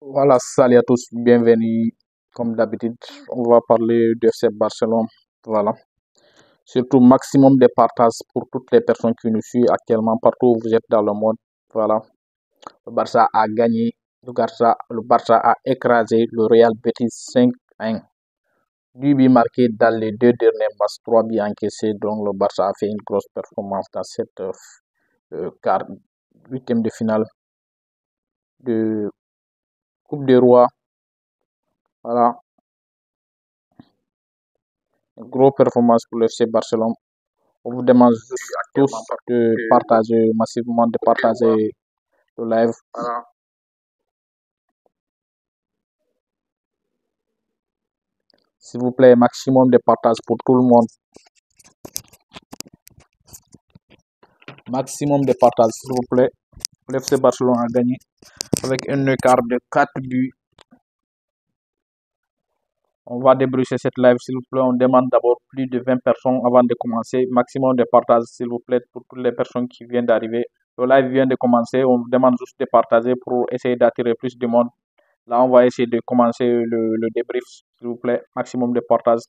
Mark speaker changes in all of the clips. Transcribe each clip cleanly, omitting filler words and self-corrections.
Speaker 1: Voilà, salut à tous, bienvenue. Comme d'habitude, on va parler de FC Barcelone. Voilà. Surtout maximum de partage pour toutes les personnes qui nous suivent actuellement, partout où vous êtes dans le monde. Voilà. Le Barça a gagné. Le Barça a écrasé le Real Betis 5-1. 2 buts marqués dans les deux derniers matchs, 3 buts encaissés. Donc le Barça a fait une grosse performance dans cette quart, huitième de finale de Coupe des Rois. Voilà. Une grosse performance pour le FC Barcelone. On vous demande tous de partager massivement, de partager le live. S'il vous plaît, maximum de partage pour tout le monde. Maximum de partage, s'il vous plaît. Le FC Barcelone a gagné avec un écart de 4 buts. On va débriefer cette live, s'il vous plaît. On demande d'abord plus de 20 personnes avant de commencer. Maximum de partage, s'il vous plaît, pour toutes les personnes qui viennent d'arriver. Le live vient de commencer. On vous demande juste de partager pour essayer d'attirer plus de monde. Là, on va essayer de commencer le débrief, s'il vous plaît. Maximum de partage.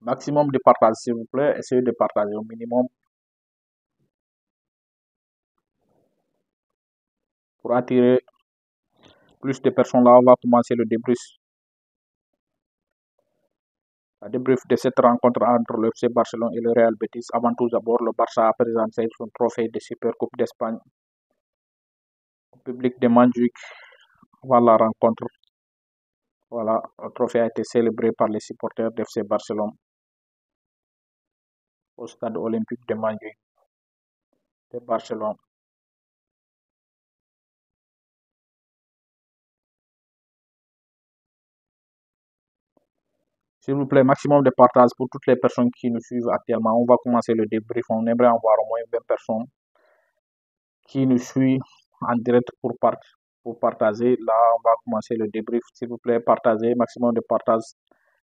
Speaker 1: Maximum de partage, s'il vous plaît. Essayez de partager au minimum pour attirer plus de personnes. Là, on va commencer le débrief. Le débrief de cette rencontre entre le FC Barcelone et le Real Betis. Avant tout d'abord, le Barça a présenté son trophée de Supercoupe d'Espagne au public de Montjuic avant la rencontre. Voilà, le trophée a été célébré par les supporters de FC Barcelone au stade olympique de Montjuic de Barcelone. S'il vous plaît, maximum de partage pour toutes les personnes qui nous suivent actuellement. On va commencer le débrief. On aimerait avoir au moins 20 personnes qui nous suivent en direct pour partager. Là, on va commencer le débrief. S'il vous plaît, partagez, maximum de partage.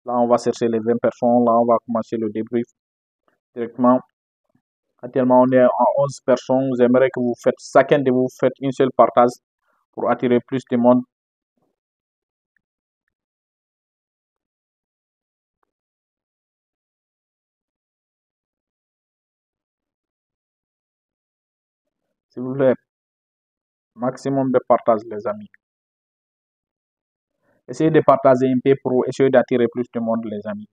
Speaker 1: Là, on va chercher les 20 personnes. Là, on va commencer le débrief directement. Actuellement, on est à 11 personnes. J'aimerais que vous faites, chacun de vous faites une seule partage pour attirer plus de monde. S'il vous plaît, maximum de partage, les amis. Essayez de partager un peu pour essayer d'attirer plus de monde, les amis.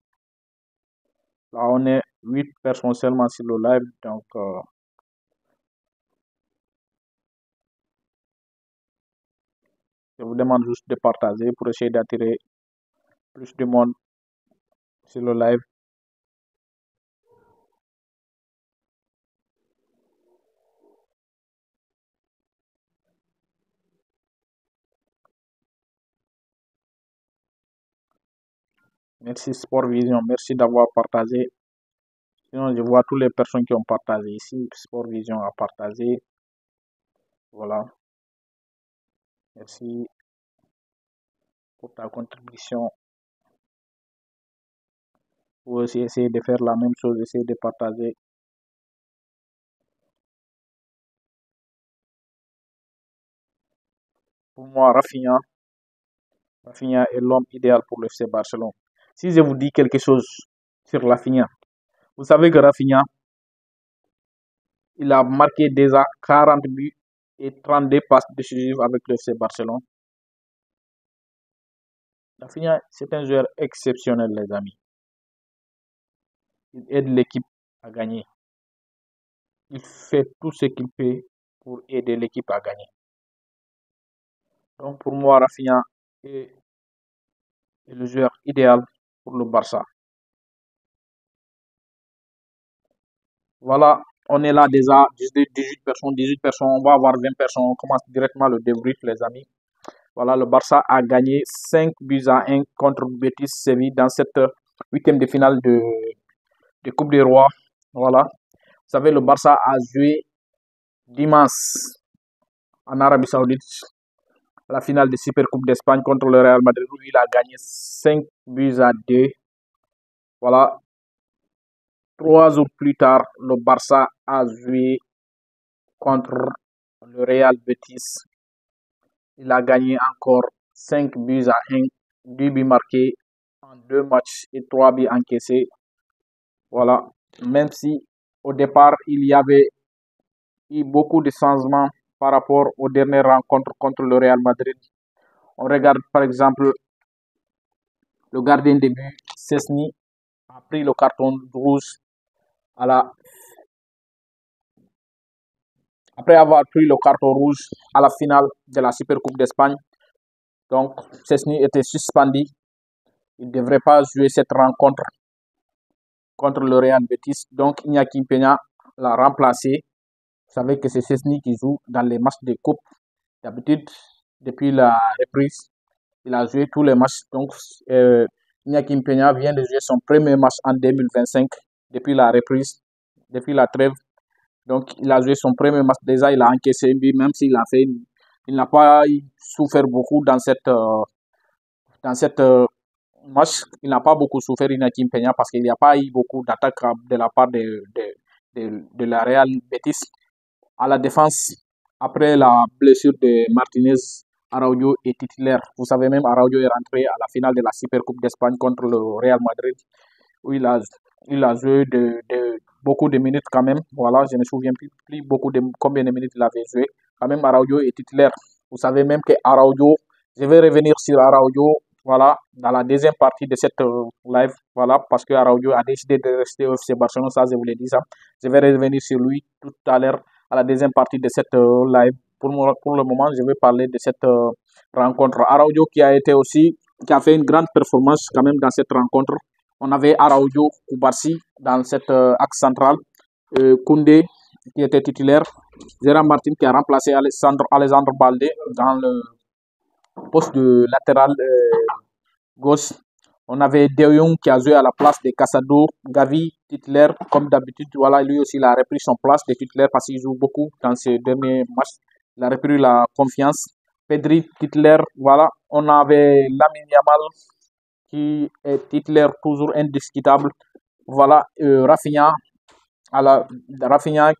Speaker 1: Là, on est 8 personnes seulement sur le live. Donc, je vous demande juste de partager pour essayer d'attirer plus de monde sur le live. Merci Sport Vision, merci d'avoir partagé. Sinon, je vois toutes les personnes qui ont partagé ici. Sport Vision a partagé. Voilà. Merci pour ta contribution. Vous aussi essayez de faire la même chose, essayez de partager. Pour moi, Rafinha est l'homme idéal pour le FC Barcelone. Si je vous dis quelque chose sur Rafinha, vous savez que Rafinha, il a marqué déjà 40 buts et 32 passes décisives avec le FC Barcelone. Rafinha, c'est un joueur exceptionnel, les amis. Il aide l'équipe à gagner. Il fait tout ce qu'il peut pour aider l'équipe à gagner. Donc pour moi, Rafinha est le joueur idéal pour le Barça. Voilà, on est là déjà, 18 personnes, 18 personnes, on va avoir 20 personnes. On commence directement le débrief, les amis. Voilà, le Barça a gagné 5 buts à 1 contre Betis Séville dans cette huitième de finale de Coupe des Rois. Voilà. Vous savez, le Barça a joué dimanche en Arabie Saoudite la finale de Super Coupe d'Espagne contre le Real Madrid où il a gagné 5-2. Voilà. 3 jours plus tard, le Barça a joué contre le Real Betis. Il a gagné encore 5-1. 2 buts marqués en 2 matchs et 3 buts encaissés. Voilà. Même si au départ, il y avait eu beaucoup de changements par rapport aux dernières rencontres contre le Real Madrid. On regarde par exemple le gardien de but, Szczęsny, a pris le carton rouge après avoir pris le carton rouge à la finale de la Super Coupe d'Espagne. Donc, Szczęsny était suspendu. Il ne devrait pas jouer cette rencontre contre le Real Betis. Donc, Iñaki Peña l'a remplacé. Vous savez que c'est Szczęsny qui joue dans les matchs de coupe. D'habitude, depuis la reprise, il a joué tous les matchs. Donc, Iñaki Peña vient de jouer son premier match en 2025 depuis la reprise, depuis la trêve. Donc, il a joué son premier match. Déjà, il a encaissé un but, même s'il a fait, il n'a pas souffert beaucoup dans cette match. Il n'a pas beaucoup souffert, Iñaki Peña, parce qu'il n'y a pas eu beaucoup d'attaques de la part de la Real Betis. À la défense, après la blessure de Martinez, Araujo est titulaire. Vous savez même, Araujo est rentré à la finale de la Super Coupe d'Espagne contre le Real Madrid, où il a joué beaucoup de minutes quand même. Voilà, je ne me souviens plus beaucoup de combien de minutes il avait joué. Quand même, Araujo est titulaire. Vous savez même que Araujo, je vais revenir sur Araujo, voilà, dans la deuxième partie de cette live, voilà, parce que Araujo a décidé de rester au FC Barcelone, ça je vous l'ai dit ça. Je vais revenir sur lui tout à l'heure à la deuxième partie de cette live. Pour le moment, je vais parler de cette rencontre. Araujo qui a fait une grande performance quand même dans cette rencontre. On avait Araujo, Koubarsi dans cet axe central, Koundé qui était titulaire, Gérard Martin qui a remplacé Alexandre Balde dans le poste de latéral gauche. On avait De Jong qui a joué à la place de Casado, Gavi titulaire comme d'habitude. Voilà, lui aussi il a repris son place de titulaire parce qu'il joue beaucoup dans ces derniers matchs. Il a repris la confiance. Pedri titulaire, voilà. On avait Lamine Yamal qui est titulaire toujours indiscutable. Voilà, Rafinha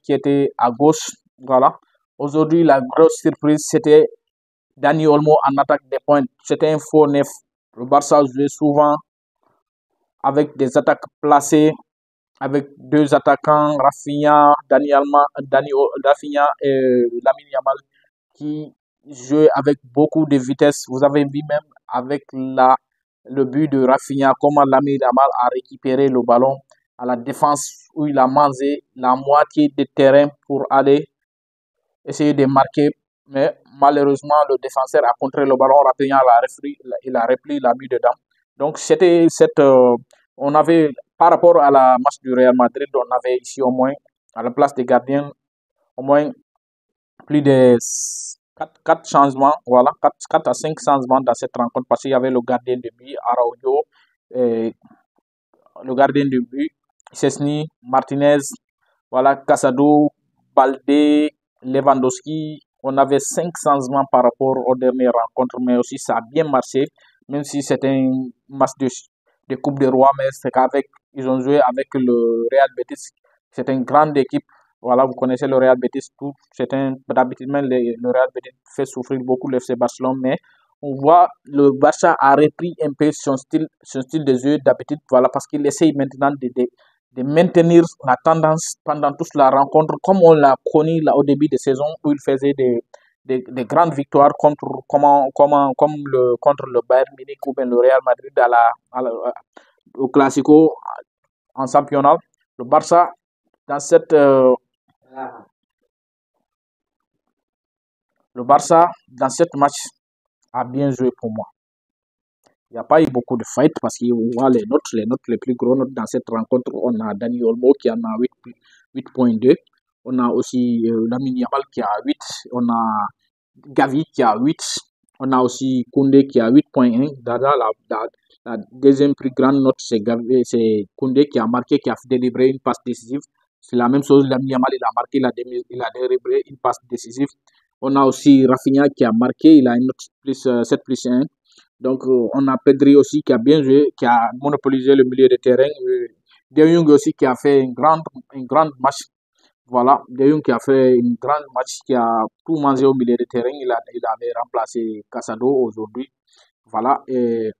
Speaker 1: qui était à gauche. Voilà. Aujourd'hui, la grosse surprise, c'était Dani Olmo en attaque des pointes. C'était un faux neuf. Le Barça jouait souvent avec des attaques placées, avec 2 attaquants, Rafinha et Lamine Yamal, qui jouaient avec beaucoup de vitesse. Vous avez vu même avec le but de Rafinha, comment Lamine Yamal a récupéré le ballon à la défense, où il a mangé la moitié du terrain pour aller essayer de marquer. Mais malheureusement, le défenseur a contré le ballon, Rafinha il a repris, il a mis dedans. Donc, c'était on avait, par rapport à la match du Real Madrid, on avait ici au moins, à la place des gardiens, au moins plus de 4 changements, voilà, 4 à 5 changements dans cette rencontre, parce qu'il y avait le gardien de but, Araujo, le gardien de but, Szczęsny, Martinez, voilà, Casado, Balde, Lewandowski. On avait 5 changements par rapport aux dernières rencontres, mais aussi ça a bien marché, même si c'était un match de Coupe des Rois, mais c'est ils ont joué avec le Real Betis. C'est une grande équipe. Voilà, vous connaissez le Real Betis, tout. D'habitude, le Real Betis fait souffrir beaucoup le FC Barcelone, mais on voit le Barça a repris un peu son style de jeu d'habitude, voilà, parce qu'il essaye maintenant de maintenir la tendance pendant toute la rencontre, comme on l'a connu là, au début de saison, où il faisait des grandes victoires contre le Bayern Munich ou bien le Real Madrid au Classico en championnat. Le Barça, dans cette match, a bien joué pour moi. Il n'y a pas eu beaucoup de fight parce qu'il y a les notes les plus gros notes dans cette rencontre. On a Dani Olmo qui en a 8.2. On a aussi Lamine Yamal qui a 8. On a Gavi qui a 8. On a aussi Koundé qui a 8.1. La deuxième plus grande note, c'est Koundé qui a marqué, qui a délivré une passe décisive. C'est la même chose, Lamine Yamal, il a marqué, il a délivré une passe décisive. On a aussi Rafinha qui a marqué, il a une note plus 7 plus 1. Donc, on a Pedri aussi qui a bien joué, qui a monopolisé le milieu de terrain. De Jong aussi qui a fait une grande match. Voilà, De Jong qui a fait une grande match, qui a tout mangé au milieu de terrain. Il avait remplacé Casado aujourd'hui. Voilà, et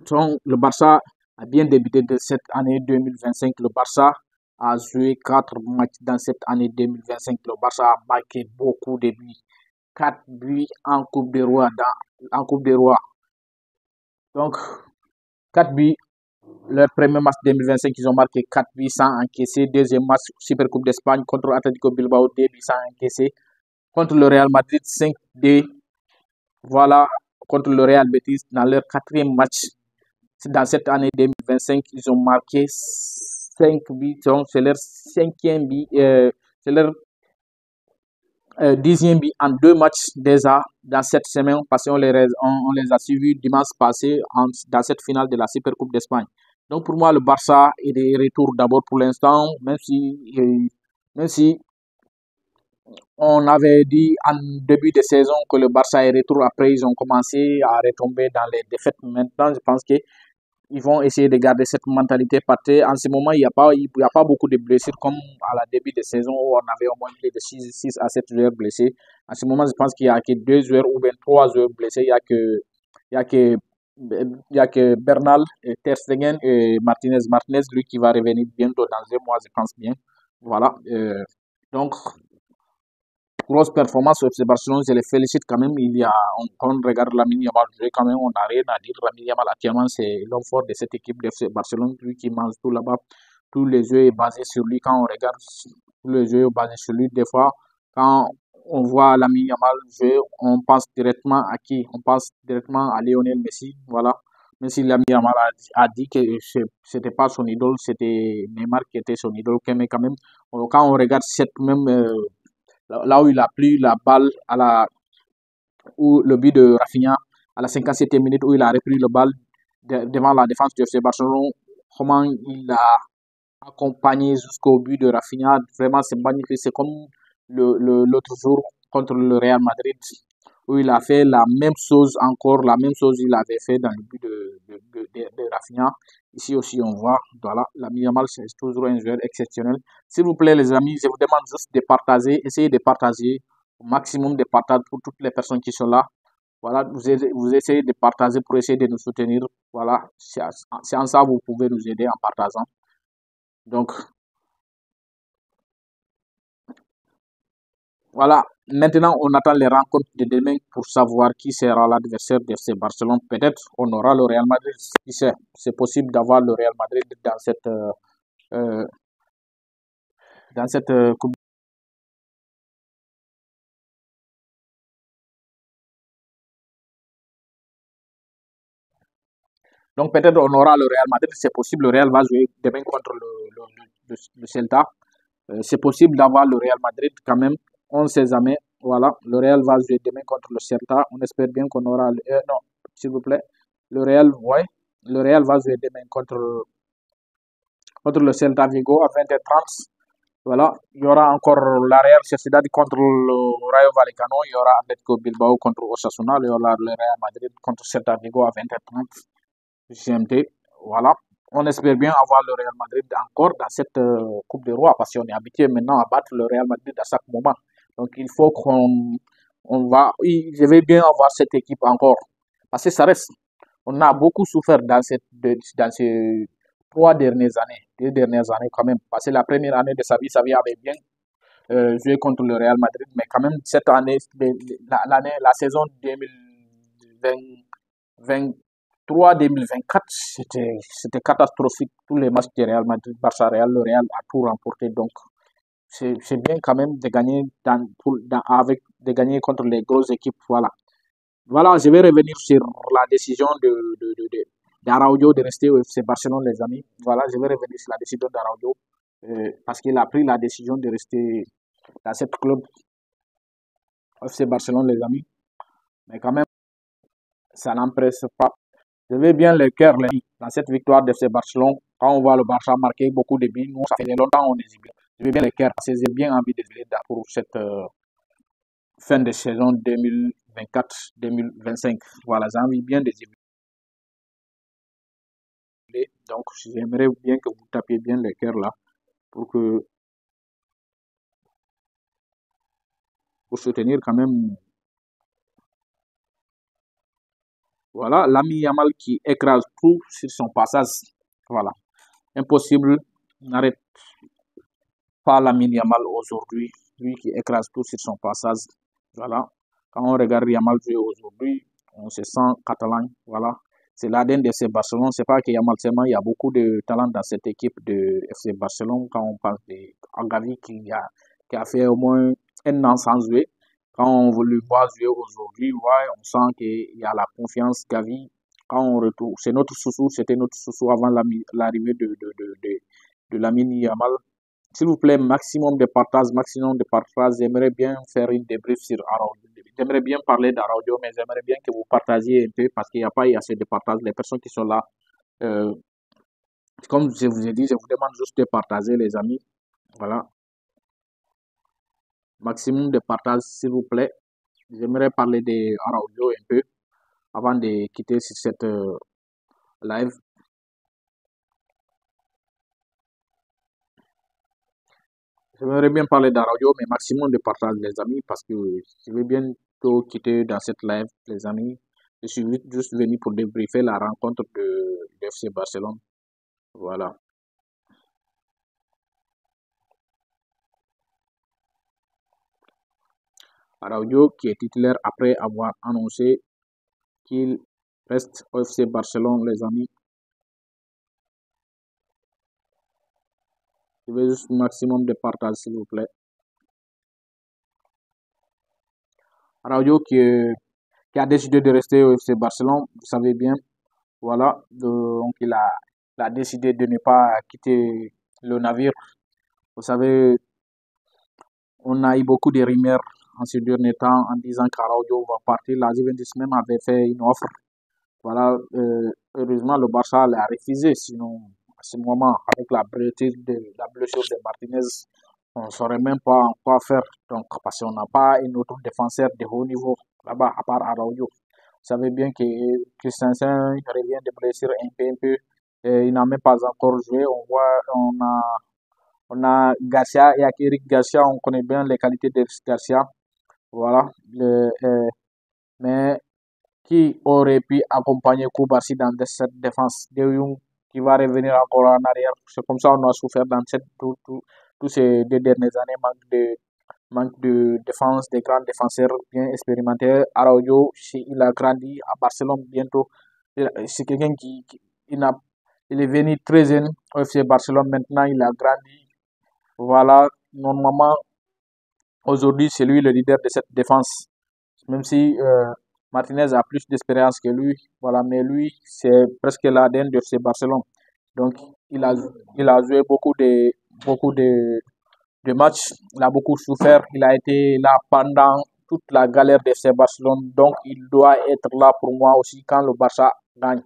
Speaker 1: donc, le Barça a bien débuté de cette année 2025. Le Barça a joué 4 matchs dans cette année 2025. Le Barça a marqué beaucoup de buts. 4 buts en Coupe des Rois. En Coupe des Rois. Donc, 4 buts. Leur premier match 2025, ils ont marqué 4 buts sans encaisser. Deuxième match, Super Coupe d'Espagne contre Atletico Bilbao, 2 buts sans encaisser. Contre le Real Madrid, 5-2. Voilà, contre le Real Betis, dans leur quatrième match dans cette année 2025, ils ont marqué 5 buts. C'est leur cinquième but, c'est leur 10e but en 2 matchs déjà dans cette semaine, parce qu'on on les a suivis dimanche passé dans cette finale de la Super Coupe d'Espagne. Donc pour moi, le Barça est de retour d'abord pour l'instant, même si on avait dit en début de saison que le Barça est retour. Après, ils ont commencé à retomber dans les défaites. Maintenant, je pense que ils vont essayer de garder cette mentalité parce qu'en ce moment, il y a pas beaucoup de blessures comme à la début de saison où on avait au moins plus de 6 à 7 joueurs blessés. En ce moment, je pense qu'il y a que 2 joueurs ou bien 3 joueurs blessés. Il y a que, il y a que Bernal, et Ter Stegen et Martinez. Martinez, lui, qui va revenir bientôt dans 1 mois, je pense bien. Voilà. Donc, grosse performance au FC Barcelone, je les félicite quand même. Quand on regarde Lamine Yamal jouer, quand même, on n'a rien à dire. Lamine Yamal, actuellement, c'est l'homme fort de cette équipe de FC Barcelone, lui qui mange tout là-bas. Tous les jeux est basé sur lui. Quand on regarde, tous les jeux est basé sur lui. Des fois, quand on voit Lamine Yamal jouer, on pense directement à qui? On pense directement à Lionel Messi. Voilà. Même si Lamine Yamal a dit que c'était pas son idole, c'était Neymar qui était son idole. Mais quand même, quand on regarde cette même là où il a pris la balle où le but de Rafinha à la 57e minute où il a repris le balle devant la défense du FC Barcelone, comment il a accompagné jusqu'au but de Rafinha, vraiment c'est magnifique, c'est comme l'autre jour contre le Real Madrid où il a fait la même chose encore, la même chose il avait fait dans le but de Rafinha. Ici aussi on voit, voilà, Lamine Yamal c'est toujours un joueur exceptionnel. S'il vous plaît les amis, je vous demande juste de partager, essayez de partager au maximum de partage pour toutes les personnes qui sont là. Voilà, vous essayez de partager pour essayer de nous soutenir. Voilà, c'est en ça vous pouvez nous aider en partageant. Donc, voilà, maintenant on attend les rencontres de demain pour savoir qui sera l'adversaire de FC Barcelone. Peut-être on aura le Real Madrid. Qui sait, c'est possible d'avoir le Real Madrid euh, dans cette coupe. Donc peut-être on aura le Real Madrid. C'est possible, le Real va jouer demain contre le Celta. C'est possible d'avoir le Real Madrid quand même. On ne sait jamais. Voilà, le Real va jouer demain contre le Celta. On espère bien qu'on aura. Non, s'il vous plaît. Le Real, ouais. Le Real va jouer demain contre le Celta Vigo à 20h30. Voilà, il y aura encore la Real Sociedad contre le Rayo Vallecano. Il y aura Atletico Bilbao contre Osasuna. Il y aura le Real Madrid contre Celta Vigo à 20h30. GMT. Voilà. On espère bien avoir le Real Madrid encore dans cette Coupe de Roi parce qu'on est habitué maintenant à battre le Real Madrid à chaque moment. Donc il faut je vais bien avoir cette équipe encore parce que ça reste. On a beaucoup souffert dans ces 3 dernières années, 2 dernières années quand même. Parce que la première année de Xavi avait bien joué contre le Real Madrid, mais quand même cette année, la saison 2023-2024, c'était catastrophique. Tous les matchs du Real Madrid, Barça Real, le Real a tout remporté. Donc, c'est bien quand même de gagner de gagner contre les grosses équipes. Voilà. Voilà, je vais revenir sur la décision d'Araujo de rester au FC Barcelone, les amis. Voilà, je vais revenir sur la décision d'Araujo parce qu'il a pris la décision de rester dans cette club FC Barcelone, les amis. Mais quand même, ça n'empêche pas Je vais bien le cœur dans cette victoire de FC Barcelone. Quand on voit le Barça marquer beaucoup de buts, nous, ça faisait longtemps on hésite. Je vais bien le cœur parce que j'ai bien envie de jouer pour cette fin de saison 2024-2025. Voilà, j'ai envie bien de jouer. Donc, j'aimerais bien que vous tapiez bien le cœur là pour soutenir quand même. Voilà, l'ami Yamal qui écrase tout sur son passage. Voilà, impossible, n'arrête pas l'ami Yamal aujourd'hui, lui qui écrase tout sur son passage. Voilà, quand on regarde Yamal jouer aujourd'hui, on se sent catalan. Voilà, c'est l'ADN de FC Barcelone. C'est pas que Yamal seulement, il y a beaucoup de talent dans cette équipe de FC Barcelone. Quand on parle de Gavi qui a fait au moins un an sans jouer. Quand on le voit jouer aujourd'hui, ouais, on sent qu'il y a la confiance Gavi. Quand on retrouve, c'est notre sous c'était notre sous avant l'arrivée de Lamine Yamal. S'il vous plaît, maximum de partage, maximum de partage. J'aimerais bien faire une débrief sur Araujo. J'aimerais bien parler d'Araujo, mais j'aimerais bien que vous partagiez un peu parce qu'il n'y a pas assez de partage. Les personnes qui sont là, euh, comme je vous ai dit, je vous demande juste de partager, les amis. Voilà. Maximum de partage, s'il vous plaît. J'aimerais parler d'Araujo un peu avant de quitter sur cette live. J'aimerais bien parler d'Araujo, mais maximum de partage, les amis, parce que je vais bientôt quitter dans cette live, les amis. Je suis juste venu pour débriefer la rencontre de FC Barcelone. Voilà. Araujo qui est titulaire après avoir annoncé qu'il reste au FC Barcelone, les amis. Je veux juste maximum de partage, s'il vous plaît. Araujo qui a décidé de rester au FC Barcelone, vous savez bien. Voilà, donc il a décidé de ne pas quitter le navire. Vous savez, on a eu beaucoup de rumeurs en ce dernier temps en disant qu'Araujo va partir. La Juventus même avait fait une offre. Voilà, heureusement le Barça l'a refusé. Sinon, à ce moment, avec la blessure de Martinez, on ne saurait même pas quoi faire. Donc, parce qu'on n'a pas un autre défenseur de haut niveau là-bas, à part Araujo. Vous savez bien que Christensen revient de blessure un peu, un peu. Et il n'a même pas encore joué. On a Garcia et avec Eric Garcia, on connaît bien les qualités d'Eric Garcia. Voilà. Mais qui aurait pu accompagner Koubarsi dans cette défense de Jong qui va revenir encore en arrière. C'est comme ça qu'on a souffert dans tous ces 2 dernières années, manque de défense, des grands défenseurs bien expérimentés. Araujo, il a grandi à Barcelone bientôt. C'est quelqu'un il est venu très jeune au FC Barcelone. Maintenant, il a grandi. Voilà, normalement, aujourd'hui, c'est lui le leader de cette défense. Même si Martinez a plus d'expérience que lui, voilà, mais lui, c'est presque l'ADN de FC Barcelone. Donc, il a, il a joué beaucoup de matchs, il a beaucoup souffert, il a été là pendant toute la galère de FC Barcelone, donc il doit être là pour moi aussi quand le Barça gagne.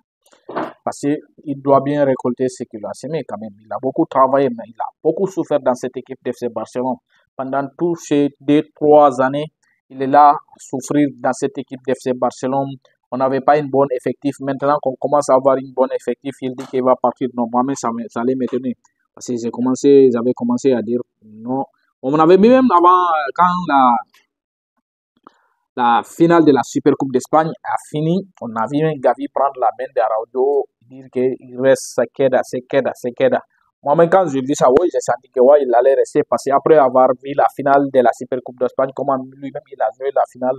Speaker 1: Parce qu'il doit bien récolter ce qu'il a semé quand même. Il a beaucoup travaillé, mais il a beaucoup souffert dans cette équipe de FC Barcelone. Pendant tous ces 2, 3 années, il est là à souffrir dans cette équipe de FC Barcelone. On n'avait pas une bonne effectif. Maintenant qu'on commence à avoir une bonne effectif, il dit qu'il va partir. Non, moi-même, ça allait m'étonner. Parce que j'avais commencé à dire non. On avait même avant, quand la finale de la Super Coupe d'Espagne a fini, on a vu Gavi prendre la main d'Araujo, dire qu'il reste, ça queda. Moi-même, quand j'ai vu ça, oui, j'ai senti que ouais, il allait rester parce qu'après avoir vu la finale de la Super Coupe d'Espagne, comment lui-même il a joué la finale.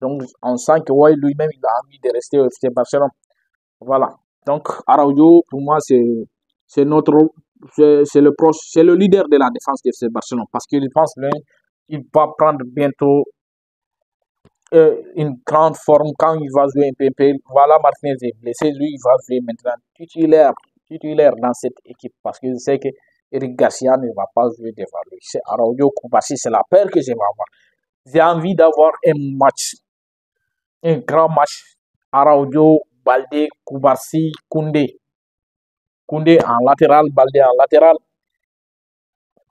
Speaker 1: Donc, on sent que ouais, lui-même il a envie de rester au FC Barcelone. Voilà. Donc, Araujo, pour moi, c'est notre, c'est le leader de la défense de FC Barcelone parce qu'il pense bien, il va prendre bientôt une grande forme quand il va jouer un peu. Voilà, Martinez est blessé, lui, il va jouer maintenant titulaire dans cette équipe parce qu'il sait que Eric Garcia ne va pas jouer devant lui. C'est Araujo Koubarsi, c'est la paire que je vais avoir. J'ai envie d'avoir un match, un grand match. Araujo Baldé, Koubarsi, Koundé. Koundé en latéral, Baldé en latéral.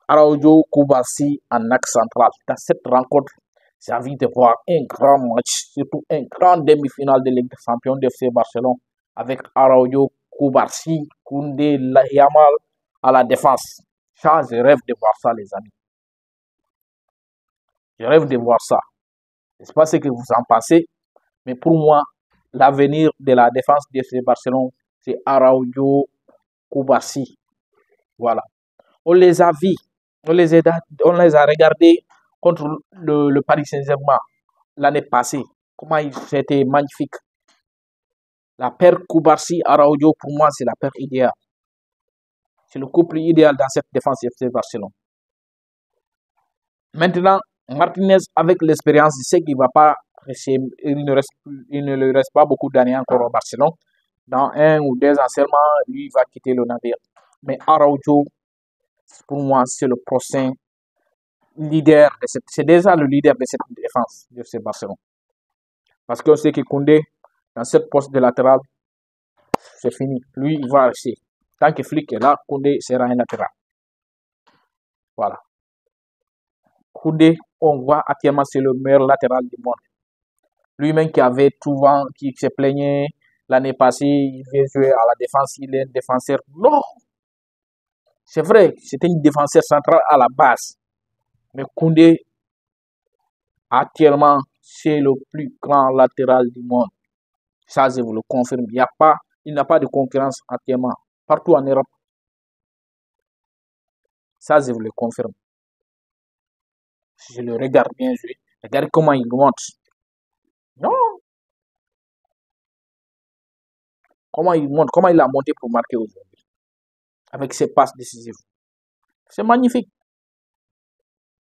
Speaker 1: Araujo, Koubarsi en axe central. Dans cette rencontre, j'ai envie de voir un grand match, surtout un grand demi-finale de Ligue des Champions de FC Barcelone avec Araujo, Koubarsi, Koundé, Yamal à la défense. Ça, je rêve de voir ça, les amis. Je rêve de voir ça. Je ne sais pas ce que vous en pensez, mais pour moi, l'avenir de la défense de FC Barcelone, c'est Araujo, Koubarsi. Voilà. On les a vus, on les a regardés contre le Paris Saint-Germain l'année passée. Comment c'était magnifique. La paire Koubarsi-Araujo, pour moi, c'est la paire idéale. C'est le couple idéal dans cette défense FC Barcelone. Maintenant, Martinez, avec l'expérience, il sait qu'il va pas rester, il ne lui reste pas beaucoup d'années encore au Barcelone. Dans 1 ou 2 ans seulement, lui va quitter le navire. Mais Araujo, pour moi, c'est le prochain leader de cette, c'est déjà le leader de cette défense de FC Barcelone. Parce qu'on sait que Koundé, dans cette poste de latéral, c'est fini. Lui, il va rester. Tant que Flick est là, Koundé sera un latéral. Voilà. Koundé, on voit actuellement, c'est le meilleur latéral du monde. Lui-même qui avait souvent, qui se plaignait l'année passée, il veut jouer à la défense, il est un défenseur. Non! C'est vrai, c'était un défenseur central à la base. Mais Koundé, actuellement, c'est le plus grand latéral du monde. Ça, je vous le confirme. Il n'y a pas de concurrence actuellement. Partout en Europe. Ça, je vous le confirme. Je le regarde bien jouer. Regardez comment il monte. Non! Comment il monte, comment il a monté pour marquer aujourd'hui. Avec ses passes décisives. C'est magnifique.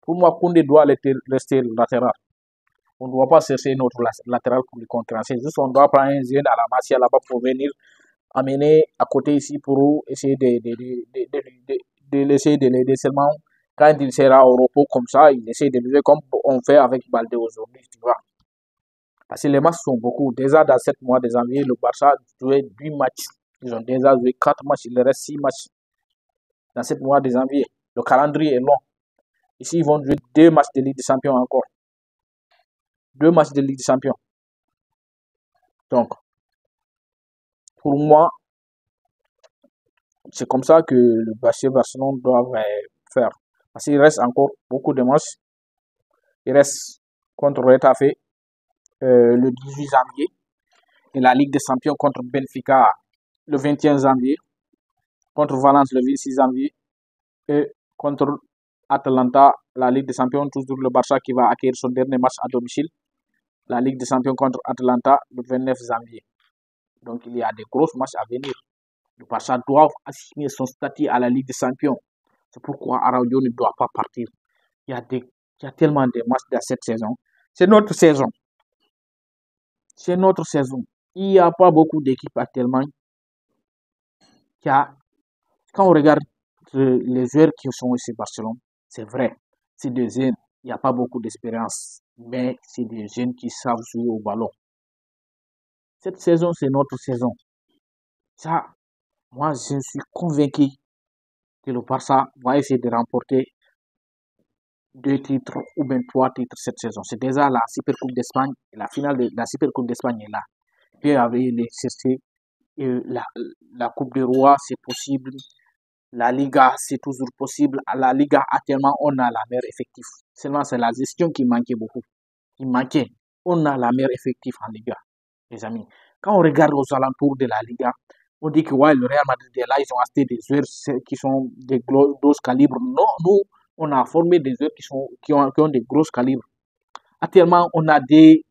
Speaker 1: Pour moi, Koundé doit rester latéral. On ne doit pas chercher notre latéral pour le concurrencer. Juste, on doit prendre un jeune à la Masia là-bas pour venir amener à côté ici pour essayer de l'essayer de l'aider seulement. Quand il sera au repos comme ça, il essaie de l'aider comme on fait avec Baldé aujourd'hui, tu vois. Parce que les matchs sont beaucoup. Déjà, dans 7 mois de janvier, le Barça a joué 8 matchs. Ils ont déjà joué 4 matchs. Il reste 6 matchs dans 7 mois de janvier. Le calendrier est long. Ici, ils vont jouer 2 matchs de Ligue des Champions encore. 2 matchs de Ligue des Champions. Donc, pour moi, c'est comme ça que le Barcelone doit faire. Parce qu'il reste encore beaucoup de matchs. Il reste contre Retafe le 18 janvier. Et la Ligue des Champions contre Benfica le 21 janvier. Contre Valence le 26 janvier. Et contre Atalanta, la Ligue des Champions, toujours le Barça qui va acquérir son dernier match à domicile. La Ligue des Champions contre Atalanta le 29 janvier. Donc il y a des gros matchs à venir. Le Barça doit assigner son statut à la Ligue des Champions. C'est pourquoi Araujo ne doit pas partir. Il y a tellement de matchs dans cette saison. C'est notre saison. C'est notre saison. Il n'y a pas beaucoup d'équipes actuellement qui a. Quand on regarde les joueurs qui sont ici à Barcelone, c'est vrai. C'est des jeunes. Il n'y a pas beaucoup d'expérience. Mais c'est des jeunes qui savent jouer au ballon. Cette saison, c'est notre saison. Ça, moi, je suis convaincu que le Barça va essayer de remporter 2 titres ou bien 3 titres cette saison. C'est déjà la Super Coupe d'Espagne. La finale de la Super Coupe d'Espagne est là. Puis avec les CC, la Coupe de Roi, c'est possible. La Liga, c'est toujours possible. À la Liga, actuellement, on a la meilleure effectif. Seulement, c'est la gestion qui manquait beaucoup. Qui manquait. On a la meilleure effectif en Liga, les amis. Quand on regarde aux alentours de la Liga, on dit que ouais, le Real Madrid est là, ils ont acheté des joueurs qui sont des gros calibres. Non, nous, on a formé des joueurs qui ont des gros calibres. Actuellement, on a des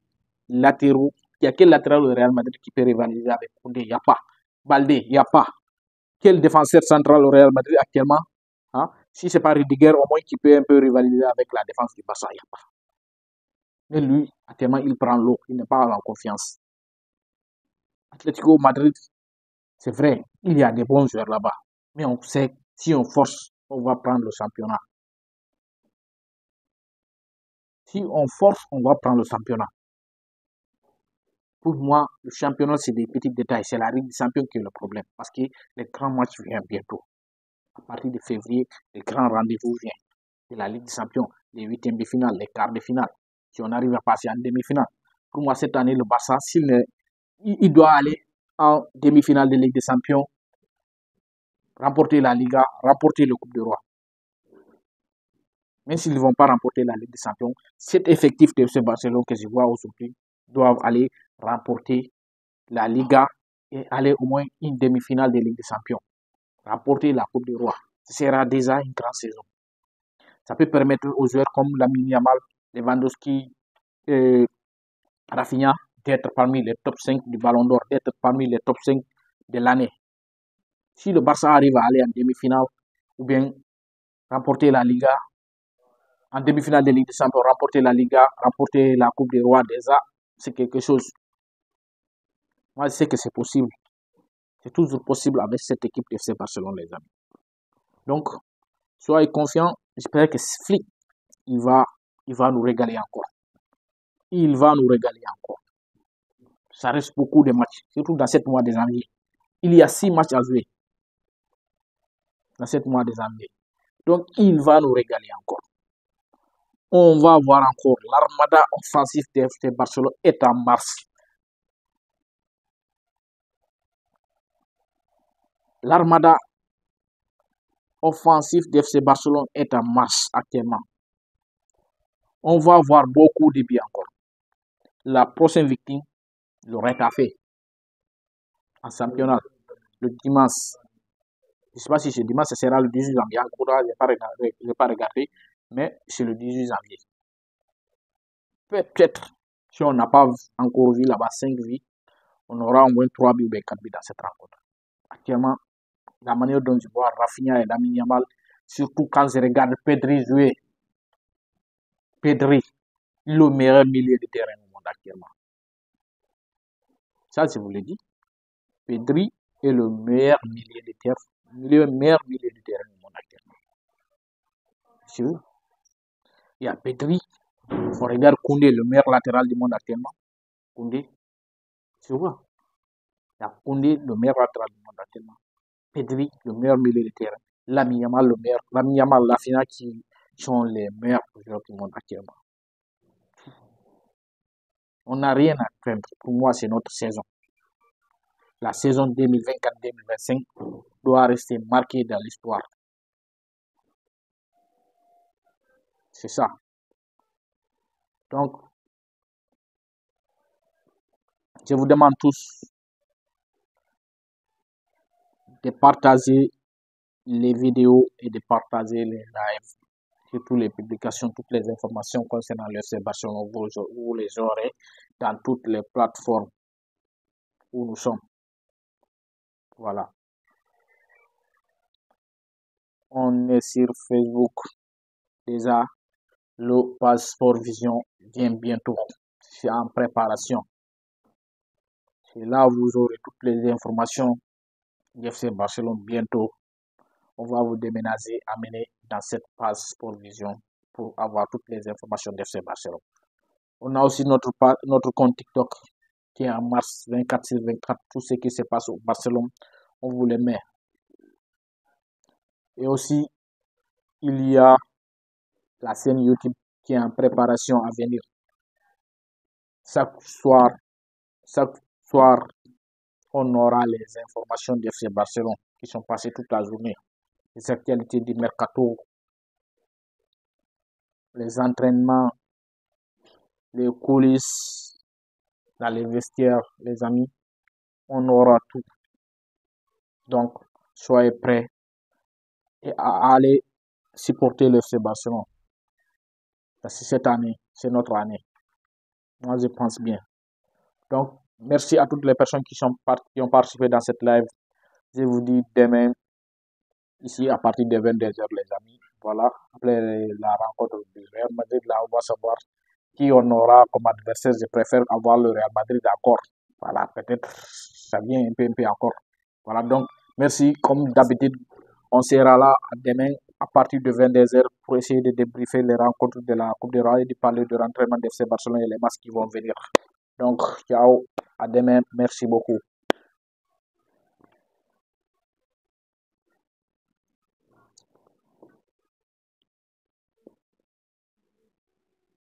Speaker 1: latéraux. Il y a quel latéral au Real Madrid qui peut rivaliser avec Koundé? Il n'y a pas. Baldé, il n'y a pas. Quel défenseur central au Real Madrid actuellement? Hein? Si ce n'est pas Rudiger, au moins qui peut un peu rivaliser avec la défense du Barça, il n'y a pas. Mais lui, actuellement, il prend l'eau. Il n'est pas en confiance. Atlético Madrid, c'est vrai, il y a des bons joueurs là-bas. Mais on sait, si on force, on va prendre le championnat. Si on force, on va prendre le championnat. Pour moi, le championnat, c'est des petits détails. C'est la Ligue des Champions qui est le problème. Parce que les grands matchs viennent bientôt. À partir de février, les grands rendez-vous viennent. C'est la Ligue des Champions, les huitièmes de finale, les quarts de finale. Si on arrive à passer en demi-finale. Pour moi, cette année, le Barça, il doit aller en demi-finale de Ligue des Champions, remporter la Liga, remporter le Coupe de Roi. Même s'ils ne vont pas remporter la Ligue des Champions, cet effectif de ce Barcelone que je vois aujourd'hui doivent aller remporter la Liga et aller au moins une demi-finale de Ligue des Champions. Remporter la Coupe du Roi. Ce sera déjà une grande saison. Ça peut permettre aux joueurs comme Lamine Yamal, Lewandowski, Rafinha d'être parmi les top 5 du Ballon d'Or, d'être parmi les top 5 de l'année. Si le Barça arrive à aller en demi-finale ou bien remporter la Liga, en demi-finale de Ligue des Champions, remporter la Liga, remporter la Coupe des Rois déjà, c'est quelque chose. Moi, je sais que c'est possible. C'est toujours possible avec cette équipe de FC Barcelone, les amis. Donc, soyez confiants. J'espère que Flick, il va nous régaler encore. Il va nous régaler encore. Ça reste beaucoup de matchs, surtout dans 7 mois de janvier. Il y a 6 matchs à jouer dans 7 mois de janvier. Donc, il va nous régaler encore. On va voir encore. L'armada offensif de FC Barcelone est en marche. L'armada offensif de FC Barcelone est en marche actuellement. On va voir beaucoup de buts encore. La prochaine victime, le Retafe, en championnat, le dimanche. Je ne sais pas si c'est dimanche, ce sera le 18 janvier. Je n'ai pas regardé, mais c'est le 18 janvier. Peut-être, si on n'a pas encore vu là-bas 5 vies, on aura au moins 3 buts ou 4 buts dans cette rencontre. Actuellement, la manière dont je vois Rafinha et Lamine Yamal, surtout quand je regarde Pedri jouer. Pedri, le meilleur milieu de terrain au monde actuellement. Ça, je vous l'ai dit. Pedri est le meilleur milieu de terrain. Le meilleur milieu de terrain au monde actuellement. C'est où? Il y a Pedri. On regarde Koundé, le meilleur latéral du monde actuellement. Koundé. Tu vois? Il y a Koundé, le meilleur latéral du monde actuellement. Pedri, le meilleur milieu de terrain. Lamine Yamal, le meilleur. Lamine Yamal, Rafinha qui sont les meilleurs joueurs du monde actuellement. On n'a rien à craindre. Pour moi, c'est notre saison. La saison 2024-2025 doit rester marquée dans l'histoire. C'est ça. Donc, je vous demande tous de partager les vidéos et de partager les lives, surtout les publications, toutes les informations concernant le FC Barcelone, vous les aurez dans toutes les plateformes où nous sommes. Voilà. On est sur Facebook. Déjà, le Passeport Vision vient bientôt. C'est en préparation. C'est là où vous aurez toutes les informations du FC Barcelone bientôt. On va vous déménager, amener dans cette Passeport Vision pour avoir toutes les informations du FC Barcelone. On a aussi notre compte TikTok qui est en mars 24/24. Tout ce qui se passe au Barcelone, on vous les met. Et aussi, il y a la chaîne YouTube qui est en préparation à venir. Chaque soir, on aura les informations du FC Barcelone qui sont passées toute la journée. Les actualités du mercato, les entraînements, les coulisses, dans les vestiaires, les amis. On aura tout. Donc, soyez prêts et à aller supporter le FC Barcelone. Parce que cette année, c'est notre année. Moi, je pense bien. Donc, merci à toutes les personnes qui ont participé dans cette live. Je vous dis demain, ici, à partir de 22h, les amis. Voilà, après la rencontre du Real Madrid, là, on va savoir qui on aura comme adversaire. Je préfère avoir le Real Madrid encore. Voilà, peut-être ça vient un peu encore. Voilà, donc, merci. Comme d'habitude, on sera là demain à partir de 22h pour essayer de débriefer les rencontres de la Coupe du Roi et de parler de l'entraînement de FC Barcelone et les matchs qui vont venir. Donc, ciao. À demain. Merci beaucoup.